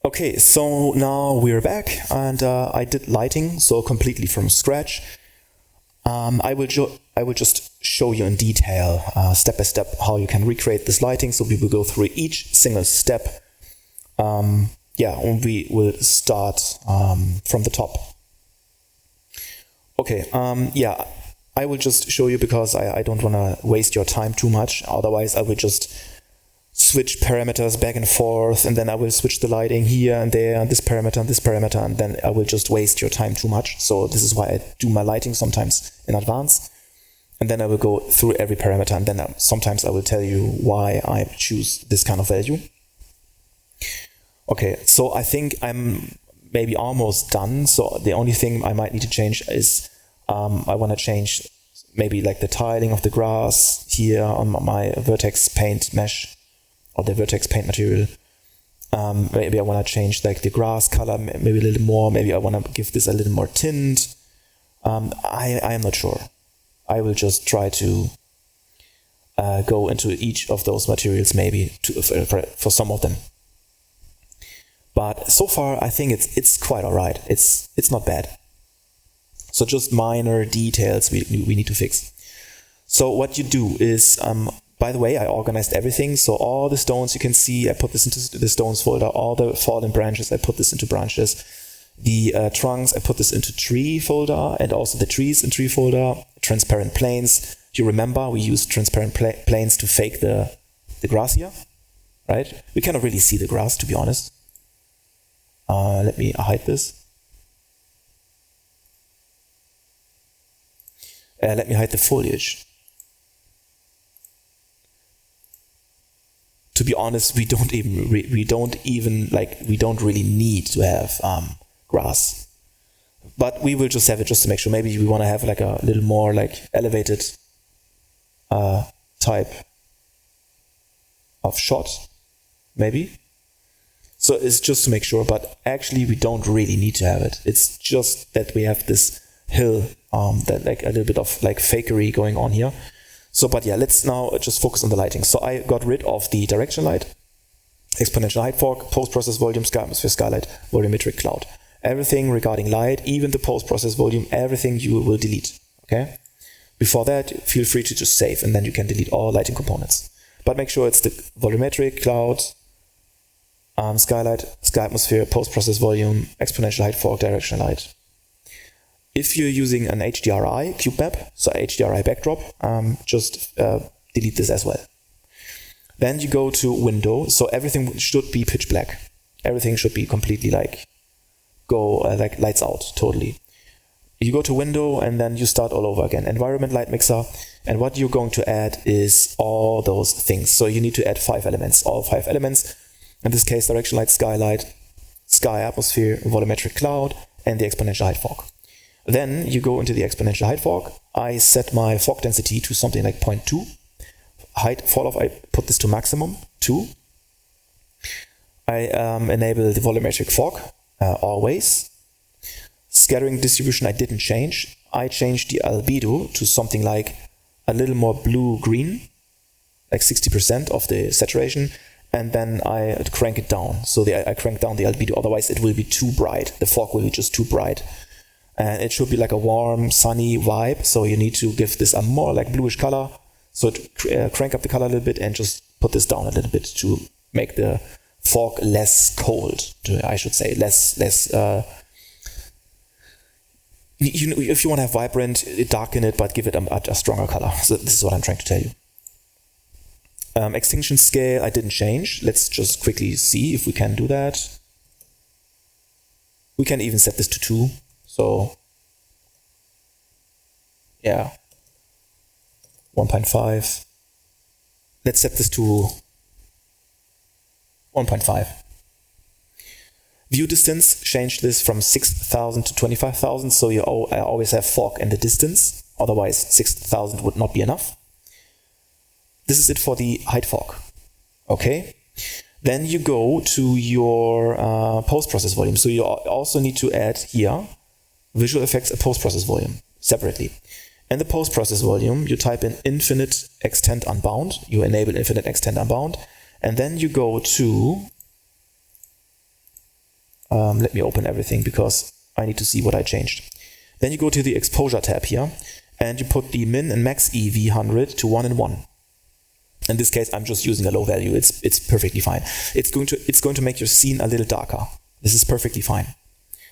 Okay, so now we're back, and I did lighting, so completely from scratch. I will just show you in detail, step by step, how you can recreate this lighting. So we will go through each single step. And we will start from the top. Okay, I will just show you because I don't want to waste your time too much. Otherwise, I will just switch parameters back and forth, and then I will switch the lighting here and there, and this parameter, and then I will just waste your time too much. So this is why I do my lighting sometimes in advance, and then I will go through every parameter, and then sometimes I will tell you why I choose this kind of value. Okay, so I think I'm maybe almost done. So the only thing I might need to change is I want to change maybe like the tiling of the grass here on my vertex paint mesh, or the vertex paint material. Maybe I want to change like the grass color maybe a little more. Maybe I want to give this a little more tint. I am not sure. I will just try to go into each of those materials maybe for some of them. But so far I think it's quite alright. It's not bad. So just minor details we need to fix. So what you do is, by the way, I organized everything. So all the stones you can see, I put this into the stones folder. All the fallen branches, I put this into branches. The trunks, I put this into tree folder, and also the trees in tree folder. Transparent planes. You remember we used transparent planes to fake the grass here, right? We cannot really see the grass, to be honest. Let me hide this. Let me hide the foliage. To be honest, we don't really need to have grass, but we will just have it just to make sure. Maybe we want to have like a little more like elevated type of shot, maybe. So it's just to make sure, but actually we don't really need to have it. It's just that we have this hill, that like a little bit of like fakery going on here. So, but yeah, let's now just focus on the lighting. So I got rid of the direction light, exponential height fork, post-process volume, sky atmosphere, skylight, volumetric cloud. Everything regarding light, even the post-process volume, everything you will delete, okay? Before that, feel free to just save, and then you can delete all lighting components. But make sure it's the volumetric, cloud, skylight, sky atmosphere, post-process volume, exponential height fork, directional light. If you're using an HDRI cube map, so HDRI backdrop, just delete this as well. Then you go to window, so everything should be pitch black. Everything should be completely like like lights out, totally. You go to window and then you start all over again. Environment light mixer, and what you're going to add is all those things. So you need to add 5 elements, all 5 elements. In this case, direction light, skylight, sky atmosphere, volumetric cloud, and the exponential height fork. Then you go into the exponential height fork. I set my fork density to something like 0.2. Height fall off, I put this to maximum, 2. I enable the volumetric fork, always. Scattering distribution I didn't change. I changed the albedo to something like a little more blue-green, like 60% of the saturation, and then I crank it down. So I crank down the albedo, otherwise it will be too bright. The fork will be just too bright. And it should be like a warm, sunny vibe. So you need to give this a more like bluish color. So crank up the color a little bit and just put this down a little bit to make the fork less cold. I should say less. If you want to have vibrant, darken it, but give it a stronger color. So this is what I'm trying to tell you. Extinction scale I didn't change. Let's just quickly see if we can do that. We can even set this to 2. So, yeah, 1.5. Let's set this to 1.5. View distance, change this from 6,000 to 25,000. So I always have fork in the distance. Otherwise, 6,000 would not be enough. This is it for the height fork. Okay. Then you go to your post-process volume. So you also need to add here visual effects and post-process volume separately. In the post-process volume, you type in infinite extend unbound. You enable infinite extend unbound. And then you go to Let me open everything because I need to see what I changed. Then you go to the exposure tab here and you put the min and max EV 100 to 1 and 1. In this case, I'm just using a low value. It's perfectly fine. It's going to make your scene a little darker. This is perfectly fine.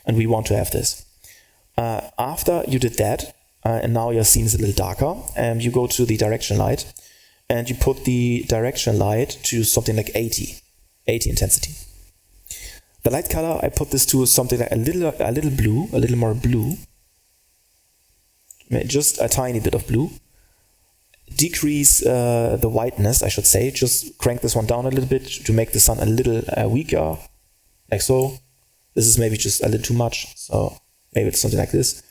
And we want to have this. After you did that, and now your scene is a little darker, you go to the direction light and you put the direction light to something like 80 intensity. The light color, I put this to something like a little blue, a little more blue. Just a tiny bit of blue. Decrease the whiteness, I should say. Just crank this one down a little bit to make the sun a little weaker, like so. This is maybe just a little too much, so maybe it's something like this.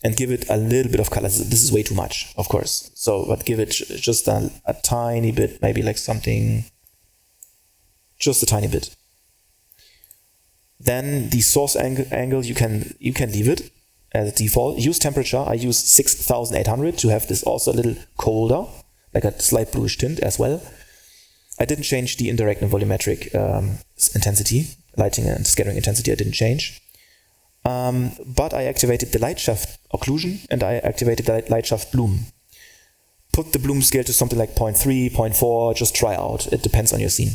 And give it a little bit of color. This is way too much, of course. So, but give it just a tiny bit, maybe like something, just a tiny bit. Then the source angle, you can leave it as a default. Use temperature. I use 6800 to have this also a little colder, like a slight bluish tint as well. I didn't change the indirect and volumetric intensity, lighting and scattering intensity I didn't change. But I activated the light shaft occlusion and I activated the light shaft bloom. Put the bloom scale to something like 0.3, 0.4, just try out. It depends on your scene.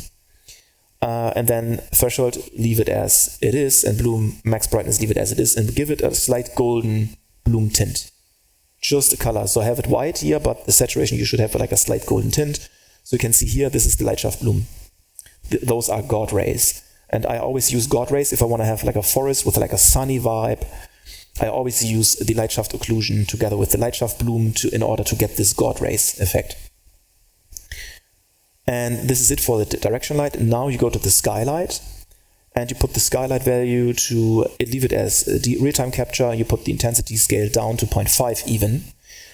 And then threshold, leave it as it is, and bloom max brightness, leave it as it is, and give it a slight golden bloom tint. Just a color. So I have it white here, but the saturation you should have like a slight golden tint. So you can see here, this is the light shaft bloom. Those are God rays. And I always use God rays if I want to have like a forest with like a sunny vibe. I always use the light shaft occlusion together with the light shaft bloom in order to get this God rays effect. And this is it for the direction light. Now you go to the skylight and you put the skylight value to, leave it as the real-time capture. You put the intensity scale down to 0.5 even.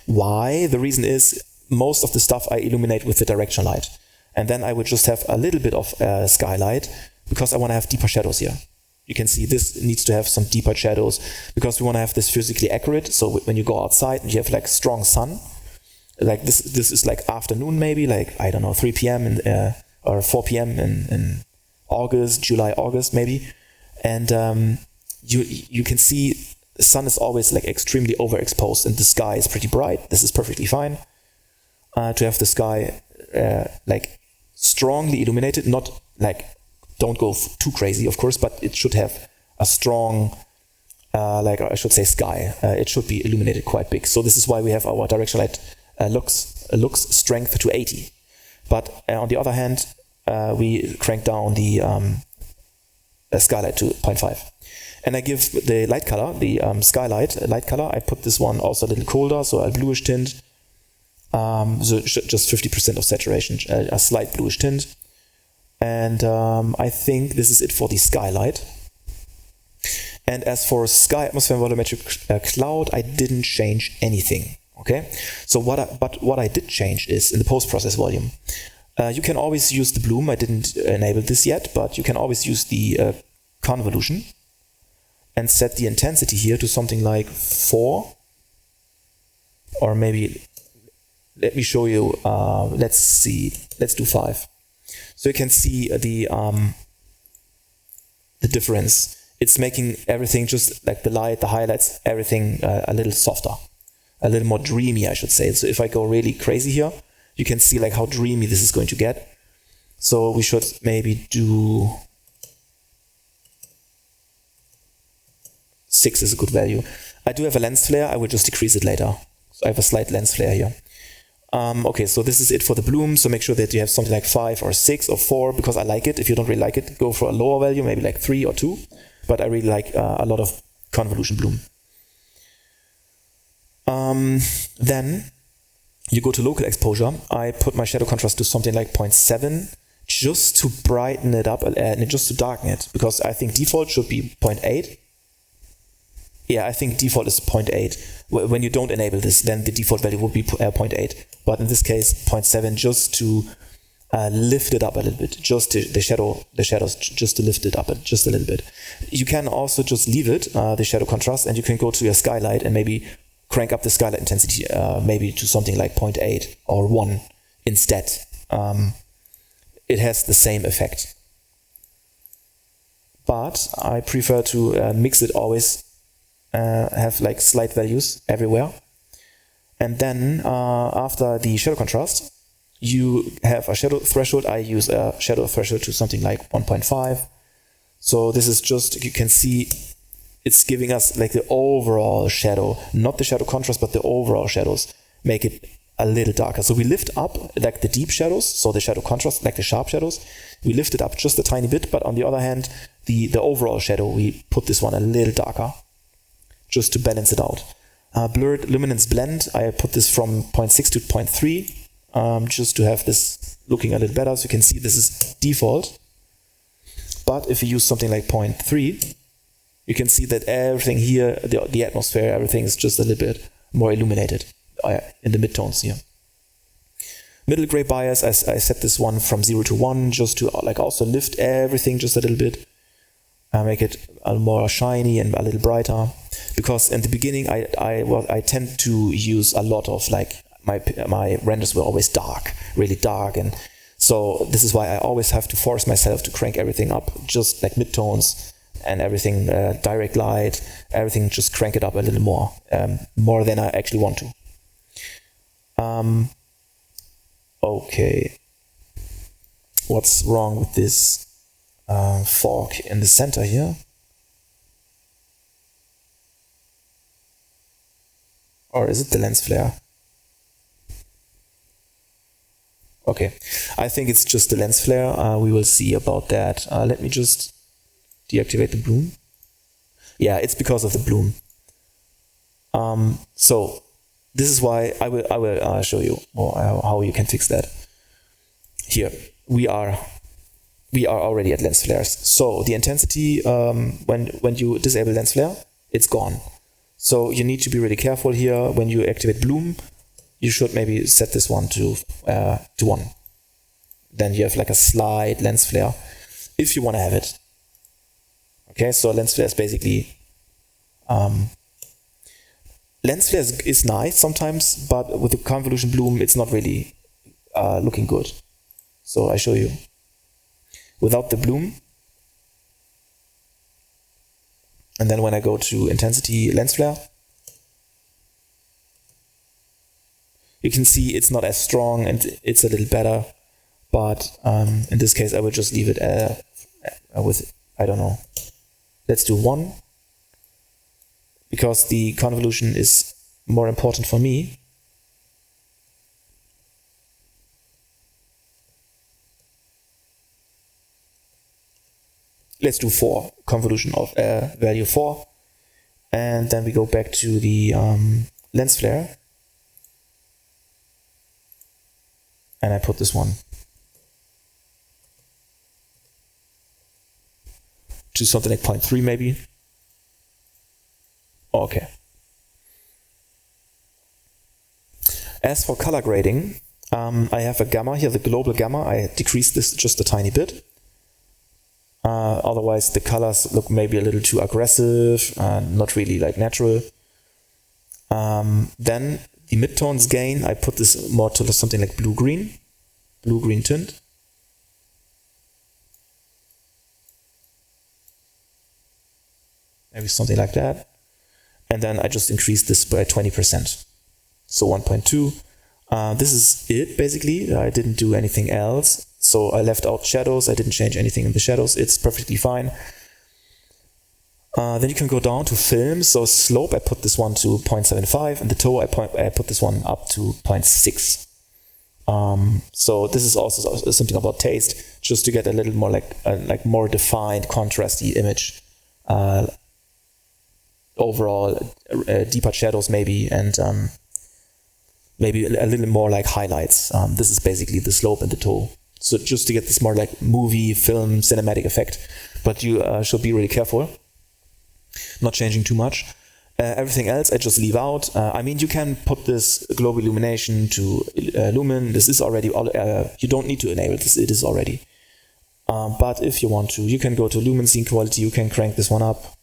Why? The reason is most of the stuff I illuminate with the direction light. And then I would just have a little bit of skylight because I want to have deeper shadows here. You can see this needs to have some deeper shadows because we want to have this physically accurate. So when you go outside and you have like strong sun, like this is like afternoon maybe, like, I don't know, 3 p.m. or 4 p.m. in August, July, August maybe. And you can see the sun is always like extremely overexposed and the sky is pretty bright. This is perfectly fine to have the sky like strongly illuminated, not like, don't go too crazy, of course, but it should have a strong, like I should say sky. It should be illuminated quite big. So this is why we have our direction light looks strength to 80. But on the other hand, we crank down the skylight to 0.5. And I give the light color, the skylight light color, I put this one also a little colder, so a bluish tint. So just 50% of saturation, a slight bluish tint. And I think this is it for the skylight. And as for sky, atmosphere, and volumetric cloud, I didn't change anything. Okay, so what I did change is in the post-process volume. You can always use the bloom. I didn't enable this yet, but you can always use the convolution and set the intensity here to something like 4, or maybe, let me show you, let's see, let's do 5. So you can see the difference. It's making everything just like the light, the highlights, everything a little softer. A little more dreamy, I should say. So if I go really crazy here, you can see like how dreamy this is going to get. So we should maybe do 6 is a good value. I do have a lens flare. I will just decrease it later. So I have a slight lens flare here. Okay, so this is it for the bloom. So make sure that you have something like 5 or 6 or 4 because I like it. If you don't really like it, go for a lower value, maybe like 3 or 2. But I really like a lot of convolution bloom. Then you go to local exposure. I put my shadow contrast to something like 0.7 just to brighten it up and just to darken it, because I think default should be 0.8. Yeah, I think default is 0.8. When you don't enable this, then the default value would be 0.8. But in this case, 0.7 just to lift it up a little bit, just to, the shadows, just to lift it up just a little bit. You can also just leave it, the shadow contrast, and you can go to your skylight and maybe crank up the skylight intensity maybe to something like 0.8 or 1 instead. It has the same effect. but I prefer to mix it always, have like slight values everywhere. And then after the shadow contrast, you have a shadow threshold. I use a shadow threshold to something like 1.5. So this is just, you can see it's giving us like the overall shadow, not the shadow contrast, but the overall shadows make it a little darker. So we lift up like the deep shadows, so the shadow contrast, like the sharp shadows, we lift it up just a tiny bit, but on the other hand, the overall shadow, we put this one a little darker, just to balance it out. Blurred luminance blend, I put this from 0.6 to 0.3, just to have this looking a little better. So you can see this is default. But if you use something like 0.3, you can see that everything here, the atmosphere, everything is just a little bit more illuminated in the midtones here. Middle gray bias, I set this one from 0 to 1 just to like also lift everything just a little bit, make it a little more shiny and a little brighter. Because in the beginning, I tend to use a lot of like my renders were always dark, really dark, and so this is why I always have to force myself to crank everything up, just like midtones and everything, direct light, everything, just crank it up a little more than I actually want to. Okay, what's wrong with this fork in the center here? Or is it the lens flare? Okay, I think it's just the lens flare. We will see about that. Let me just deactivate the bloom. Yeah, it's because of the bloom. So this is why I will show you how you can fix that. Here we are already at lens flares. So the intensity, when you disable lens flare, it's gone. So you need to be really careful here. When you activate bloom, you should maybe set this one to 1. Then you have like a slight lens flare if you want to have it. Okay, so lens flare is basically lens flare is nice sometimes, but with the convolution bloom, it's not really looking good. So I show you without the bloom. And then when I go to intensity lens flare, you can see it's not as strong and it's a little better. But in this case, I will just leave it with, I don't know, let's do 1. Because the convolution is more important for me. Let's do 4, convolution of value 4. And then we go back to the lens flare. And I put this one to something like 0.3 maybe. Okay. As for color grading, I have a gamma here, the global gamma. I decreased this just a tiny bit. Otherwise, the colors look maybe a little too aggressive, not really like natural. Then the midtones gain, I put this more to something like blue-green tint. Maybe something like that. And then I just increased this by 20%. So 1.2. This is it, basically. I didn't do anything else. So I left out shadows. I didn't change anything in the shadows. It's perfectly fine. Then you can go down to film. So slope, I put this one to 0.75. And the toe, I put this one up to 0.6. So this is also something about taste, just to get a little more like more defined, contrasty image. Overall, deeper shadows maybe, and maybe a little more like highlights. This is basically the slope and the toe. So just to get this more like movie, film, cinematic effect. But you should be really careful, not changing too much. Everything else I just leave out. I mean, you can put this global illumination to Lumen. This is already, you don't need to enable this, it is already. But if you want to, you can go to Lumen scene quality, you can crank this one up.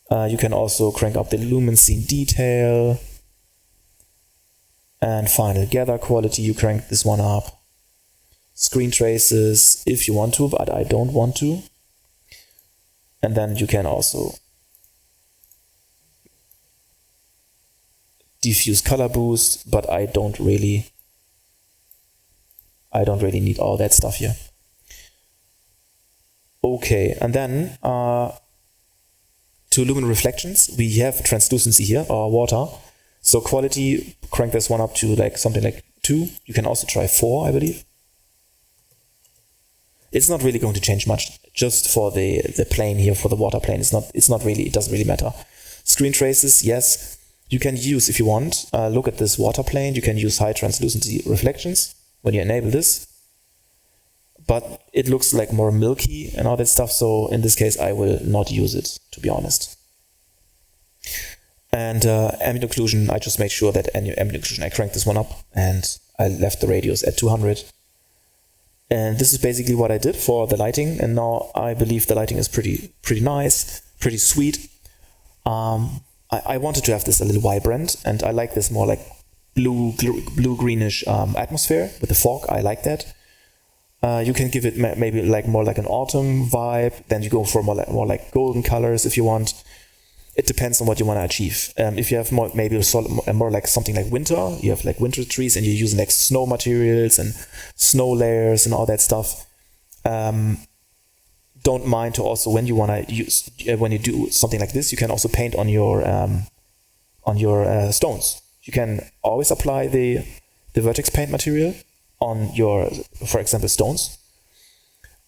You can also crank up the Lumen scene detail. And final gather quality, you crank this one up. Screen traces, if you want to, but I don't want to. And then you can also diffuse color boost, but I don't really need all that stuff here. Okay, and then to Lumen reflections, we have translucency here, or water. So quality, crank this one up to like something like 2. You can also try 4, I believe. It's not really going to change much, just for the plane here, for the water plane. It doesn't really matter. Screen traces, yes. You can use, if you want, look at this water plane, you can use high translucency reflections when you enable this. But it looks like more milky and all that stuff, so in this case I will not use it, to be honest. And ambient occlusion, I just made sure that ambient occlusion, I cranked this one up and I left the radius at 200. And this is basically what I did for the lighting, and now I believe the lighting is pretty nice, pretty sweet. I wanted to have this a little vibrant, and I like this more like blue-greenish atmosphere with the fog. I like that. You can give it maybe like more like an autumn vibe. Then you go for more like golden colors if you want. It depends on what you want to achieve. If you have more like something like winter, you have like winter trees and you're using like snow materials and snow layers and all that stuff. Don't mind to also, when you want to use, when you do something like this, you can also paint on your stones. You can always apply the vertex paint material on your, for example, stones.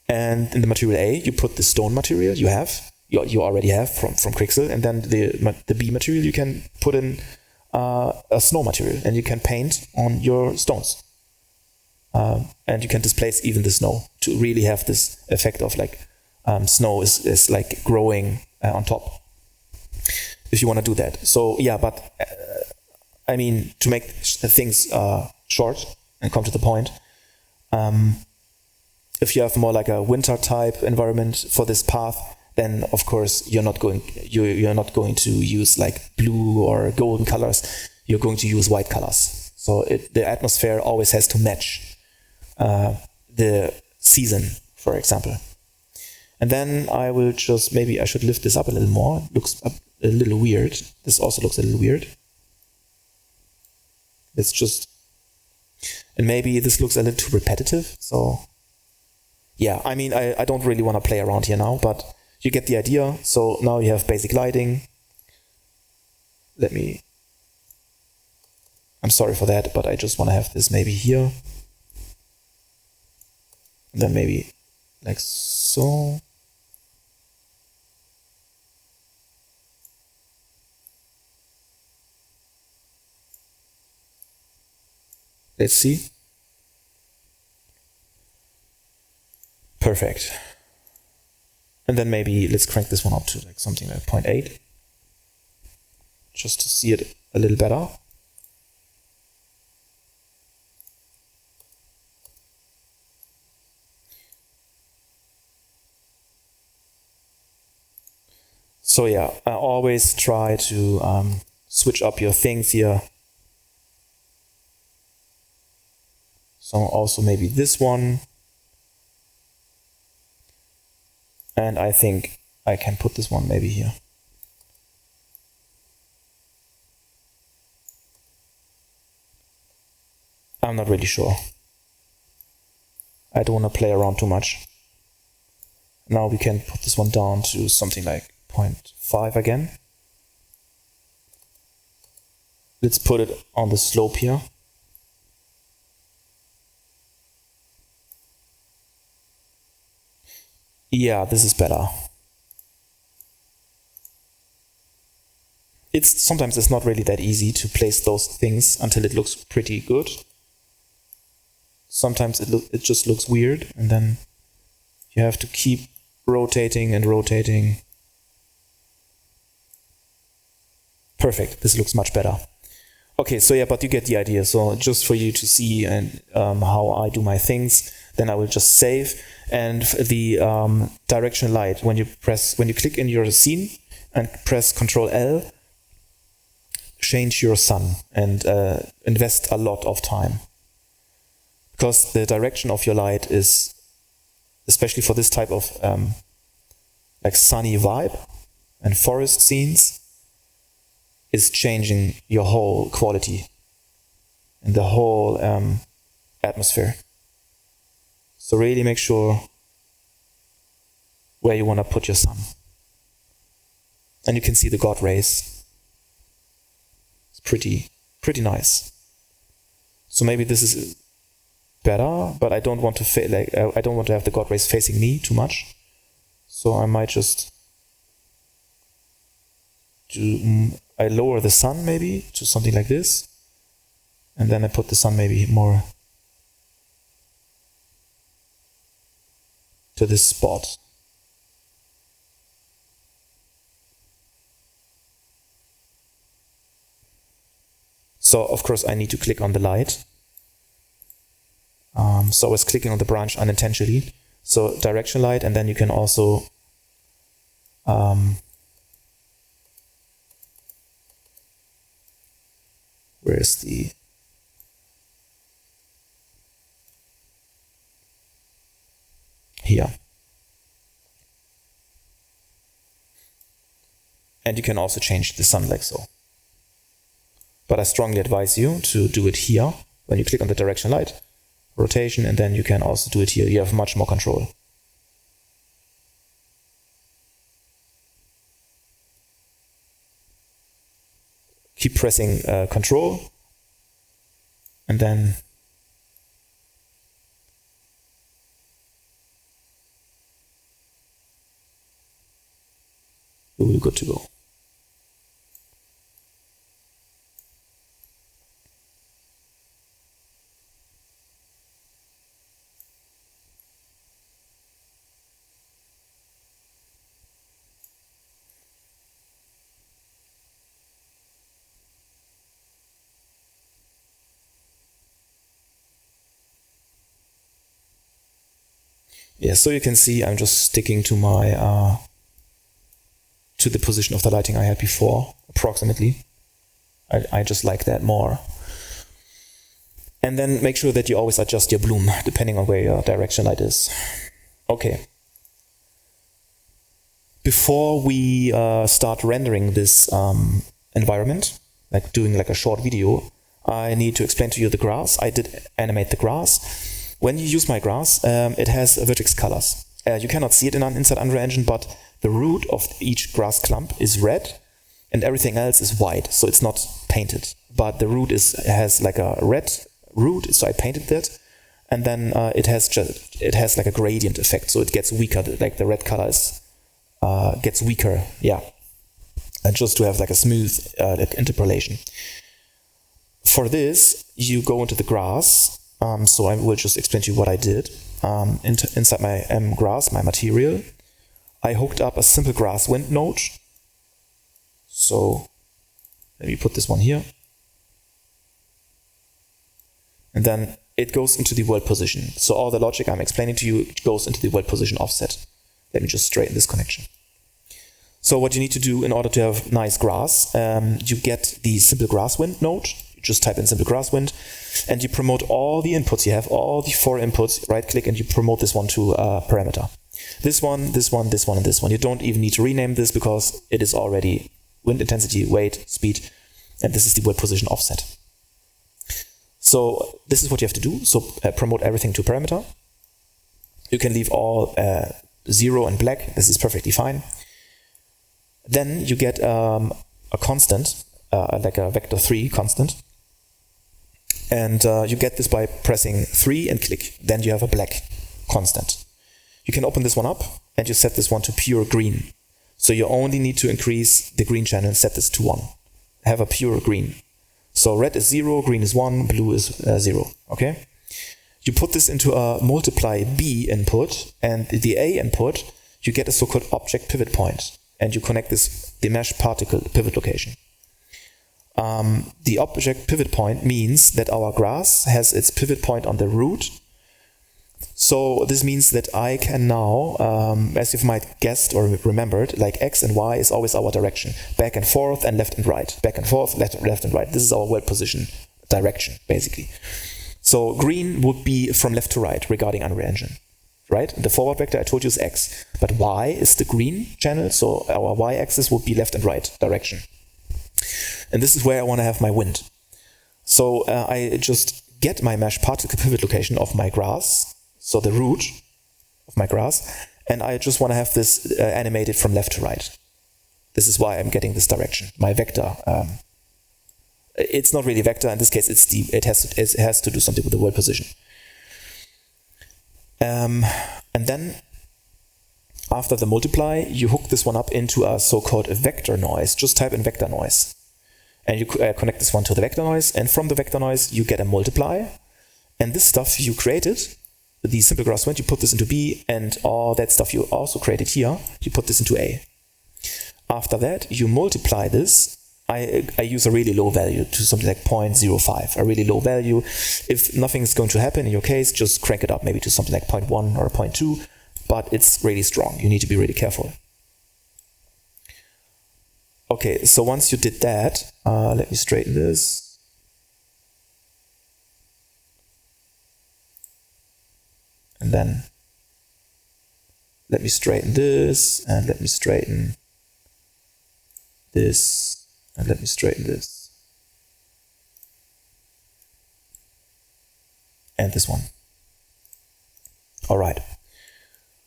And in the material A, you put the stone material you already have from Quixel, and then the B material you can put in a snow material, and you can paint on your stones. And you can displace even the snow to really have this effect of like snow is like growing on top, if you want to do that. So yeah, but I mean, to make things short and come to the point, if you have more like a winter type environment for this path, then of course you're not going to use like blue or golden colors. You're going to use white colors. So the atmosphere always has to match the season, for example. And then I will just, maybe I should lift this up a little more. It looks a little weird. This also looks a little weird. It's just, and maybe this looks a little too repetitive. So yeah, I mean, I don't really want to play around here now, but you get the idea. So now you have basic lighting. I'm sorry for that, but I just want to have this maybe here. And then maybe like so. Let's see. Perfect. And then maybe let's crank this one up to like something like 0.8, just to see it a little better. So yeah, I always try to switch up your things here. So also maybe this one. And I think I can put this one maybe here. I'm not really sure. I don't want to play around too much. Now we can put this one down to something like 0.5 again. Let's put it on the slope here. Yeah, this is better. Sometimes it's not really that easy to place those things until it looks pretty good. Sometimes it just looks weird, and then you have to keep rotating and rotating. Perfect, this looks much better. Okay, so yeah, but you get the idea. So just for you to see and how I do my things, then I will just save. And the directional light, when you click in your scene and press Ctrl L, change your sun and invest a lot of time, because the direction of your light is, especially for this type of like sunny vibe and forest scenes is changing your whole quality and the whole atmosphere. So really make sure where you want to put your sun. And you can see the God rays. It's pretty nice. So maybe this is better, but I don't want to I don't want to have the God rays facing me too much. So I might just I lower the sun maybe to something like this, and then I put the sun maybe more to this spot. So of course I need to click on the light. So I was clicking on the branch unintentionally. So direction light, and then you can also where's the here. And you can also change the sun like so. But I strongly advise you to do it here when you click on the direction light, rotation, and then you can also do it here. You have much more control. Keep pressing control, and then you will be good to go. Yeah, so you can see I'm just sticking to my to the position of the lighting I had before, approximately. I just like that more. And then make sure that you always adjust your bloom depending on where your direction light is. Okay. Before we start rendering this environment, like doing like a short video, I need to explain to you the grass. I did animate the grass. When you use my grass, it has vertex colors. You cannot see it inside Unreal Engine, but the root of each grass clump is red and everything else is white, so it's not painted. But the root has like a red root, so I painted that. And then it has like a gradient effect, so it gets weaker, like the red color gets weaker, yeah. And just to have like a smooth interpolation. For this, you go into the grass. So I will just explain to you what I did. Inside my grass, my material, I hooked up a simple grass wind node. So let me put this one here. And then it goes into the world position. So all the logic I'm explaining to you goes into the world position offset. Let me just straighten this connection. So what you need to do in order to have nice grass, you get the simple grass wind node. Just type in simple grass wind, and you promote all the inputs. You have all the 4 inputs, right click, and you promote this one to a parameter. This one, this one, this one, and this one. You don't even need to rename this because it is already wind intensity, weight, speed, and this is the world position offset. So this is what you have to do. So promote everything to parameter. You can leave all 0 and black. This is perfectly fine. Then you get a constant, like a vector 3 constant. And you get this by pressing 3 and click. Then you have a black constant. You can open this one up and you set this one to pure green. So you only need to increase the green channel and set this to 1. Have a pure green. So red is 0, green is 1, blue is 0. Okay? You put this into a multiply B input, and the A input, you get a so-called object pivot point. And you connect the mesh particle pivot location. The object pivot point means that our grass has its pivot point on the root. So this means that I can now, as you might guessed or remembered, like X and Y is always our direction. Back and forth and left and right. Back and forth, left and right. This is our world position direction, basically. So green would be from left to right regarding Unreal Engine. right? The forward vector I told you is x, but y is the green channel, so our y-axis would be left and right direction. And this is where I want to have my wind. So I just get my mesh particle pivot location of my grass, so the root of my grass, and I just want to have this animated from left to right. This is why I'm getting this direction. My vector, it's not really vector in this case. It has to do something with the world position. And then after the multiply, you hook this one up into a so-called vector noise. Just type in vector noise, and you connect this one to the vector noise. And from the vector noise, you get a multiply. And this stuff you created, the simple grass wind, you put this into B, and all that stuff you also created here, you put this into A. After that, you multiply this. I use a really low value to something like 0.05, a really low value. If nothing is going to happen in your case, just crank it up maybe to something like 0.1 or 0.2, but it's really strong. You need to be really careful. Okay, so once you did that, let me straighten this. And then let me straighten this, and let me straighten this, and let me straighten this. And this one. All right.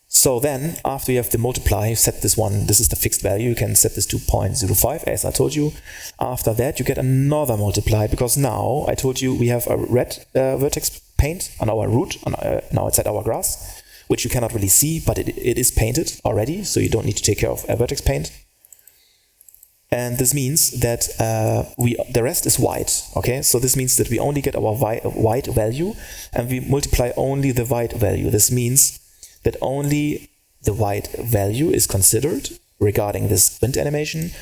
So then, after you have the multiply, you set this one, this is the fixed value, you can set this to 0.05, as I told you. After that, you get another multiply, because now, I told you, we have a red vertex paint on our root, now it's at our grass, which you cannot really see, but it is painted already, so you don't need to take care of a vertex paint. And this means that the rest is white, okay? So this means that we only get our white value, and we multiply only the white value. This means that only the white value is considered regarding this wind animation,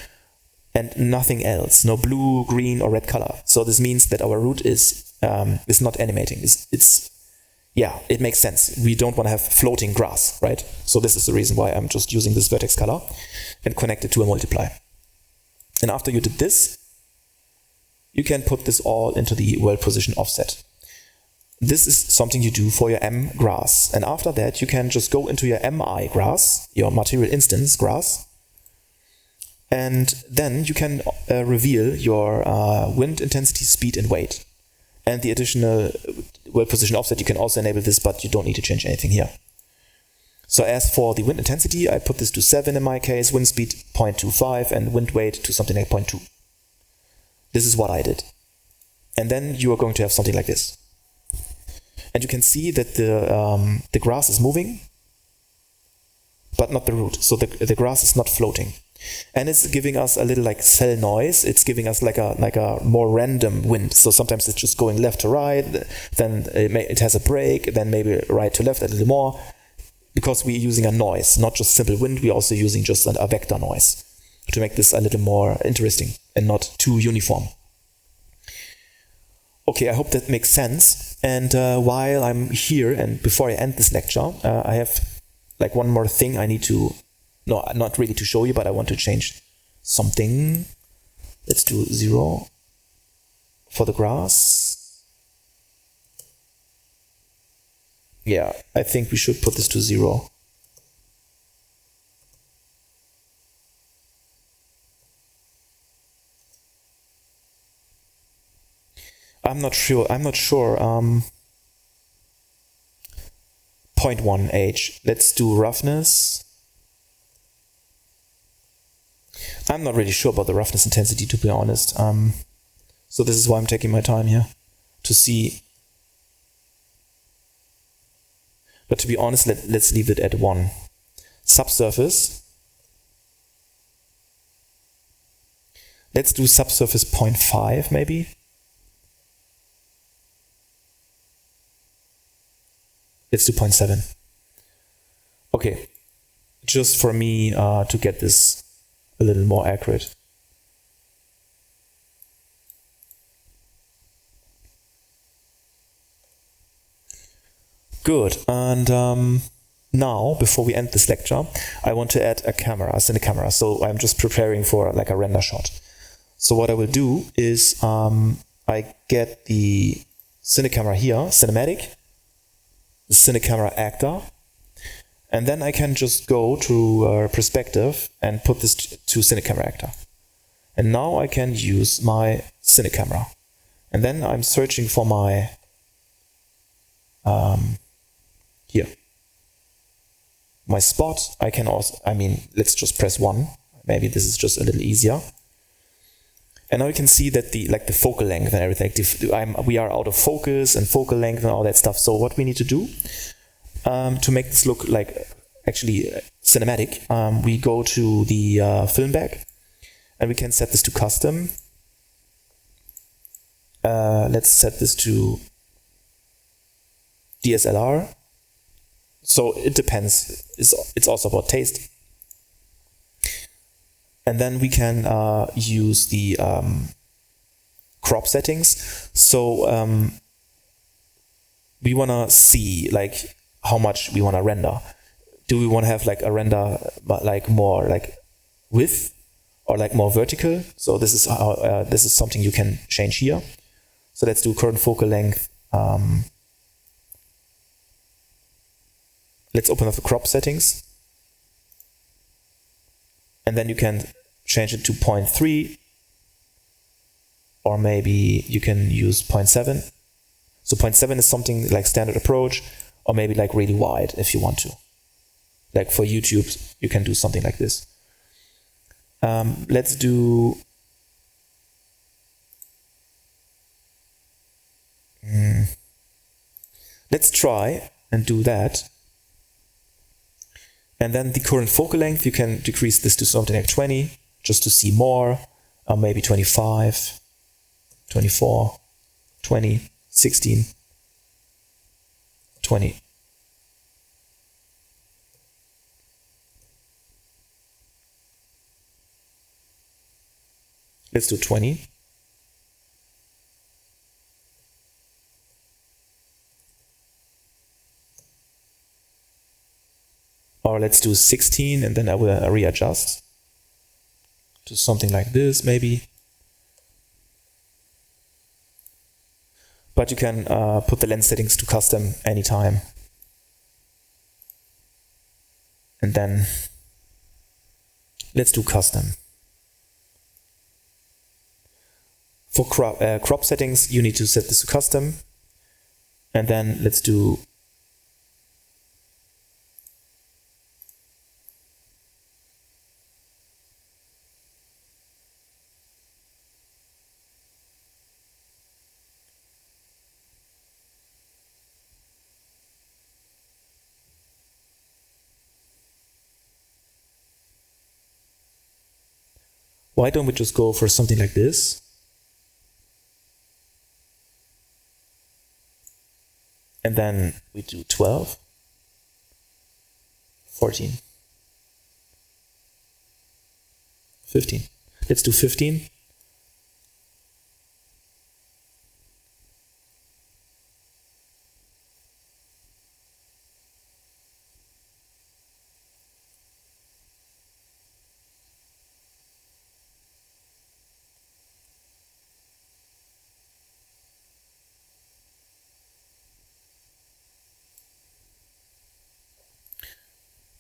and nothing else, no blue, green, or red color. So this means that our root is not animating. It makes sense. We don't want to have floating grass, right? So this is the reason why I'm just using this vertex color and connect it to a multiply. And after you did this, you can put this all into the world position offset. This is something you do for your M grass. And after that, you can just go into your MI grass, your material instance grass. And then you can reveal your wind intensity, speed, and weight. And the additional world position offset, you can also enable this, but you don't need to change anything here. So as for the wind intensity, I put this to 7 in my case, wind speed 0.25, and wind weight to something like 0.2. This is what I did. And then you are going to have something like this. And you can see that the grass is moving, but not the root. So the grass is not floating. And it's giving us a little like cell noise. It's giving us like a more random wind. So sometimes it's just going left to right, then it has a break, then maybe right to left a little more. Because we're using a noise, not just simple wind, we're also using just a vector noise to make this a little more interesting and not too uniform. Okay, I hope that makes sense. And while I'm here, and before I end this lecture, I have like one more thing I need to, no, not really to show you, but I want to change something. Let's do 0 for the grass. Yeah, I think we should put this to 0. I'm not sure. 0.1 H. Let's do roughness. I'm not really sure about the roughness intensity, to be honest. So this is why I'm taking my time here to see. But to be honest, let's leave it at 1. Subsurface. Let's do subsurface 0.5 maybe. Let's do 0.7. Okay, just for me to get this a little more accurate. Good, and now, before we end this lecture, I want to add a cine camera. So I'm just preparing for like a render shot. So what I will do is I get the cine camera here, cinematic, the cine camera actor, And then I can just go to perspective and put this to cine camera actor. And now I can use my cine camera. And then I'm searching for my, here, my spot. I can also, let's just press 1. Maybe this is just a little easier. And now you can see that the focal length and everything, we are out of focus and focal length and all that stuff. So what we need to do to make this look like actually cinematic, we go to the film bag and we can set this to custom. Let's set this to DSLR. So it depends. It's also about taste. And then we can use the crop settings. So we want to see like how much we want to render. Do we want to have like a render like more like width or like more vertical? So this is how this is something you can change here. So let's do current focal length. Let's open up the crop settings. And then you can change it to 0.3, or maybe you can use 0.7. So 0.7 is something like standard approach, or maybe like really wide if you want to. Like for YouTube, you can do something like this. Let's do let's try and do that. And then the current focal length, you can decrease this to something like 20, just to see more, or maybe 25, 24, 20, 16, 20. Let's do 20. Or let's do 16, and then I will readjust to something like this, maybe. But you can put the lens settings to custom anytime. And then let's do custom. For crop settings, you need to set this to custom. And then let's do why don't we just go for something like this? And then we do 12, 14, 15. Let's do 15.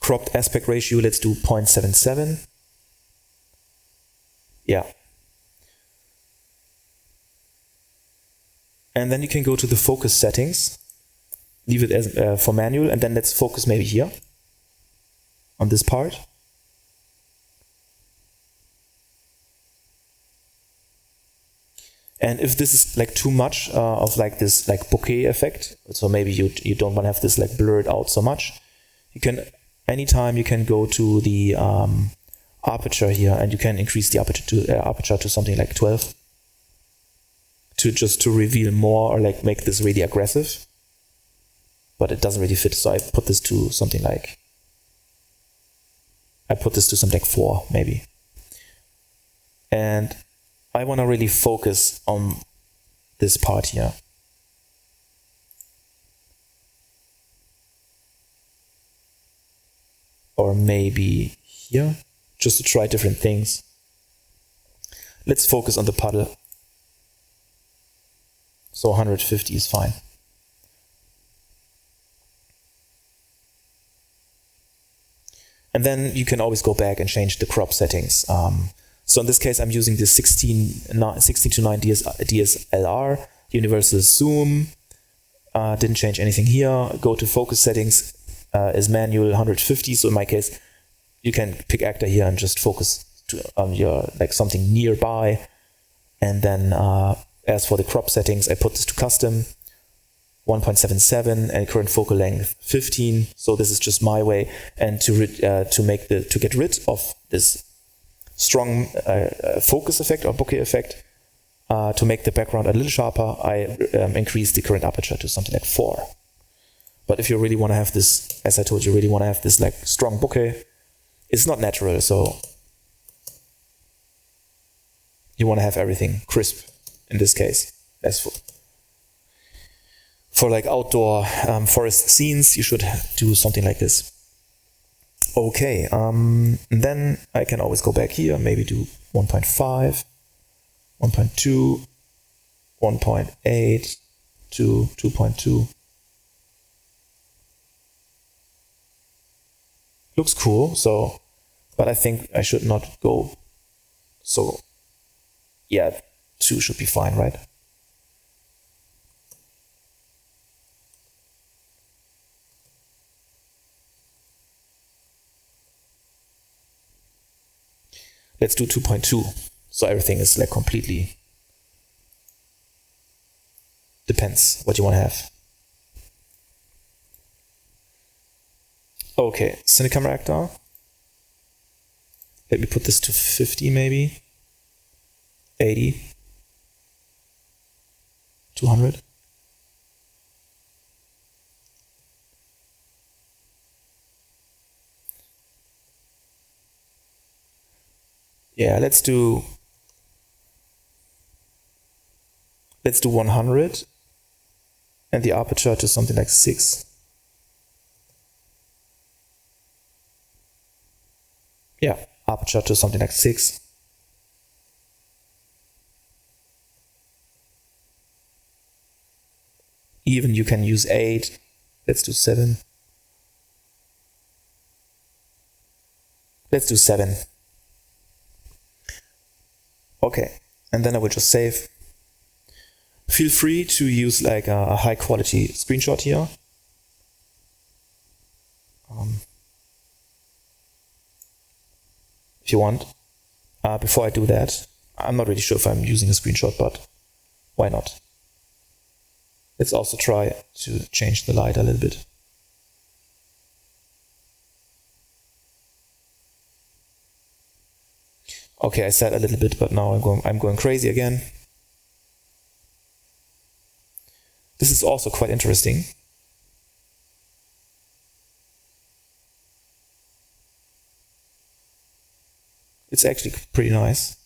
Cropped aspect ratio, let's do 0.77. Yeah. And then you can go to the focus settings, leave it as for manual, and then let's focus maybe here on this part. And if this is like too much of like this like bokeh effect, so maybe you don't want to have this like blurred out so much, you can anytime you can go to the aperture here, and you can increase the aperture to something like 12 to reveal more, or like make this really aggressive. But it doesn't really fit, so I put this to something like 4 maybe. And I want to really focus on this part here. Or maybe here, just to try different things. Let's focus on the puddle. So 150 is fine. And then you can always go back and change the crop settings. So in this case, I'm using the 16:9 DSLR, universal zoom. Didn't change anything here. Go to focus settings, is manual 150. So in my case, you can pick actor here and just focus on your like something nearby. And then as for the crop settings, I put this to custom, 1.77, and current focal length 15. So this is just my way. And to get rid of this strong focus effect or bokeh effect, to make the background a little sharper, I increase the current aperture to something like 4. But if you really want to have this, as I told you, really want to have this like strong bokeh, it's not natural, so you want to have everything crisp in this case. As for like outdoor forest scenes, you should do something like this. Okay, then I can always go back here, maybe do 1.5, 1.2, 1.8 to 2.2. Looks cool, so, but I think I should not go so, yeah, 2 should be fine, right? Let's do 2.2. So everything is like completely, depends what you want to have. Okay, cine camera actor. Let me put this to 50 maybe. 80. 200. Yeah, let's do 100 and the aperture to something like 6. Yeah, aperture to something like 6. Even you can use 8. Let's do 7. Let's do 7. Okay, and then I will just save. Feel free to use like a high quality screenshot here. If you want. Before I do that, I'm not really sure if I'm using a screenshot, but why not? Let's also try to change the light a little bit. Okay, I said a little bit, but now I'm going crazy again. This is also quite interesting. It's actually pretty nice.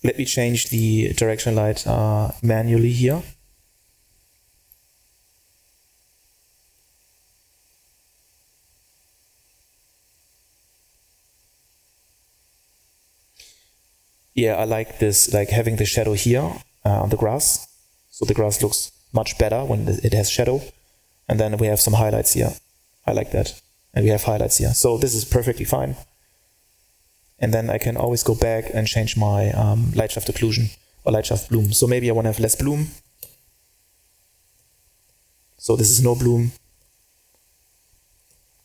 Let me change the direction light manually here. Yeah, I like this, like having the shadow here on the grass. So the grass looks much better when it has shadow. And then we have some highlights here. I like that. And we have highlights here. So this is perfectly fine. And then I can always go back and change my light shaft occlusion or light shaft bloom. So maybe I want to have less bloom. So this is no bloom.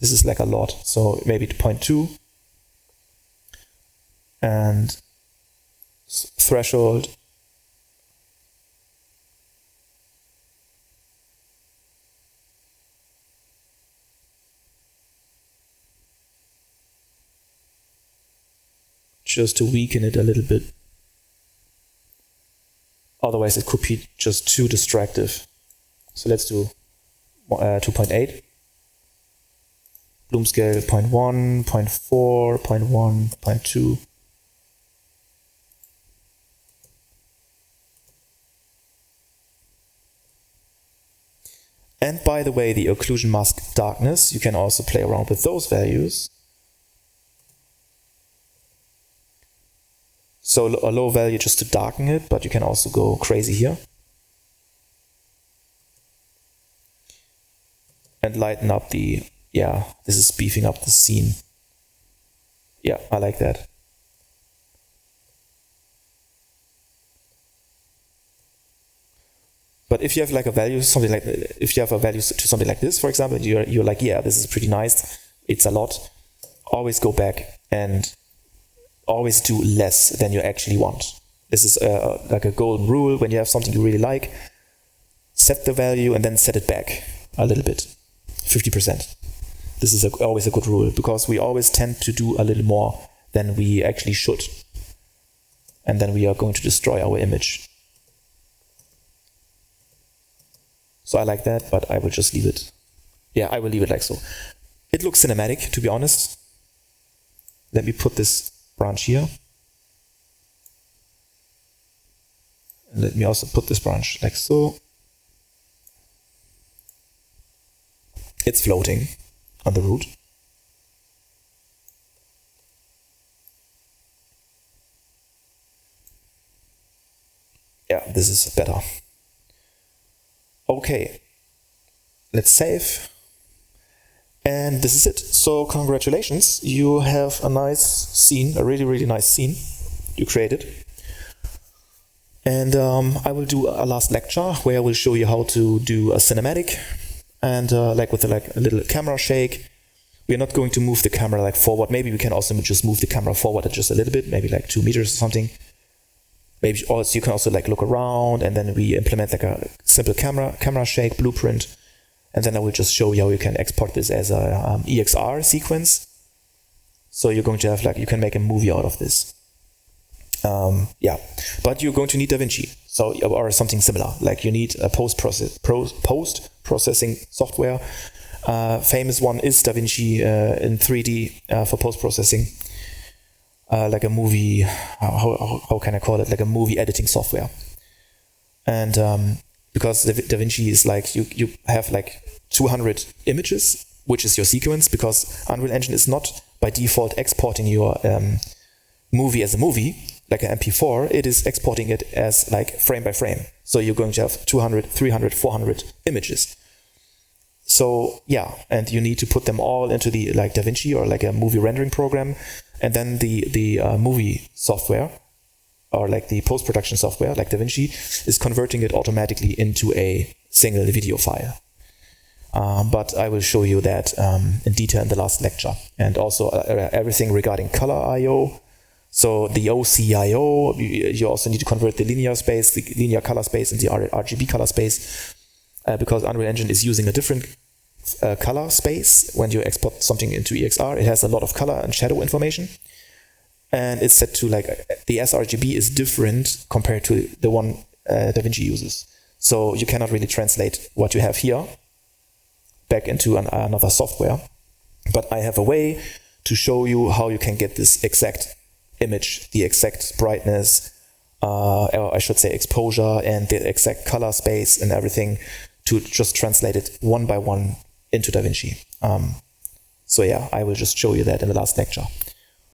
This is like a lot. So maybe 0.2. And threshold. Just to weaken it a little bit. Otherwise it could be just too distractive. So let's do 2.8. Bloom scale 0.1, 0.4, 0.1, 0.2. And by the way, the occlusion mask darkness, you can also play around with those values. So a low value just to darken it, but you can also go crazy here. And lighten up the, this is beefing up the scene. Yeah, I like that. But if you have like a value, if you have a value to something like this, for example, you're like, yeah, this is pretty nice. It's a lot. Always go back and always do less than you actually want. This is like a golden rule. When you have something you really like, set the value and then set it back a little bit, 50%. This is always a good rule, because we always tend to do a little more than we actually should. And then we are going to destroy our image. So I like that, but I will just leave it. Yeah, I will leave it like so. It looks cinematic, to be honest. Let me put this branch here. And let me also put this branch like so. It's floating on the root. Yeah, this is better. Okay, let's save. And this is it. So congratulations, you have a nice scene, a really, really nice scene you created. And I will do a last lecture where I will show you how to do a cinematic and with a little camera shake. We're not going to move the camera like forward. Maybe we can also just move the camera forward just a little bit, maybe like 2 meters or something. Maybe also you can also like look around, and then we implement like a simple camera shake blueprint. And then I will just show you how you can export this as a EXR sequence. So you're going to have you can make a movie out of this. But you're going to need DaVinci, or something similar. Like you need a post-processing software. Famous one is DaVinci in 3D for post-processing. Like a movie, how can I call it? Like a movie editing software. And because DaVinci is you have 200 images, which is your sequence, because Unreal Engine is not by default exporting your movie as a movie, like an MP4. It is exporting it as frame by frame. So you're going to have 200, 300, 400 images. So yeah, and you need to put them all into the DaVinci or a movie rendering program, and then the movie software or the post-production software like DaVinci is converting it automatically into a single video file. But I will show you that in detail in the last lecture, and also everything regarding color I/O. So the OCIO, you also need to convert the linear space, the linear color space, and the RGB color space, because Unreal Engine is using a different color space. When you export something into EXR, it has a lot of color and shadow information, and it's set to the sRGB is different compared to the one DaVinci uses. So you cannot really translate what you have here back into another software. But I have a way to show you how you can get this exact image, the exact brightness, or I should say exposure, and the exact color space and everything, to just translate it one by one into DaVinci. So yeah, I will just show you that in the last lecture.